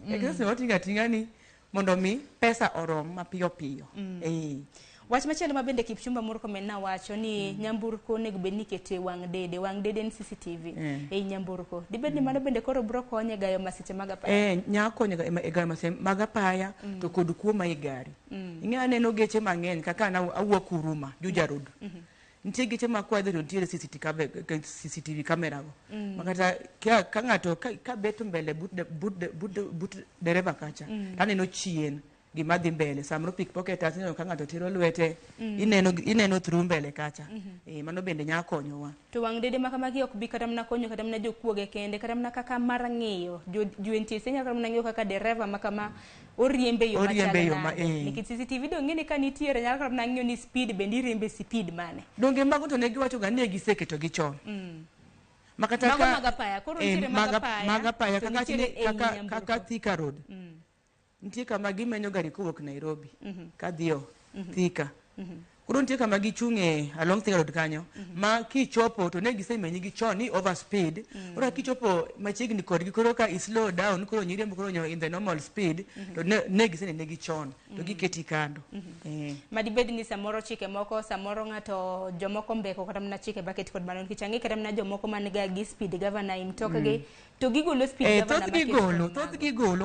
Express ni watinga tinga ni mondo mi pesa orom mapiyo piyo. Wach machielo ma bende Kipchumba Murkomen na wacho ni nyamburko onego bed ni kete wang' dede en CCTV ei nyamburko. Dibed ni mano bende koro bro konye gayo masiche mag apaya. Nya konyo gayo masiche mag apaya to kod kuoma e gari. Ing'e neno geche mang'eny kaka na awuok Huruma, Juja Road. Nitie geche ma kwadhe to nitiere CCTV camera go. Makata ka ng'ato ka beto mbele but dereva kacha. Aneno chien gima dhi mbele samro pickpocket atinyo ka ng'ato tiro lwete ineno through mbele kacha. Mano bende nya konyowa. To wang' dede ma kamagi ok bi kata mna konyo kata mna jokuoge kende kata mna kaka mar ng'iyo juentie senya kata mna ng'iyo kaka dereva ma kama oriembe yo machalo nikech CCTV do ng'eni ka nitiere nyalo kata mna ng'iyo ni speed bende iriembe speed mane. Donge mago to ne giwacho ga ne giseketo gi chon. Makata ka magapaya koro nitiere magapaya kaka Thika Road. Nitie kama gimenyo gari kowuok Nairobi kadhiyo Thika. Koro nitie kama gichung'e along Thika Road kanyo ma kichopo to ne gisemenyi gi chon ni overspeed. Koro kichopo machiegni kodgi koro ka slow down koro nyiriembo koro in the normal speed to ne gisenene gi chon to giketi kando. Madibed ni samoro chike moko samoro ng'ato jomoko mbeko kata mna chike bucket kod banon kichangi kata mna jomoko man ga gi speed governor im tokgi to gigolo speed governor thoth gigolo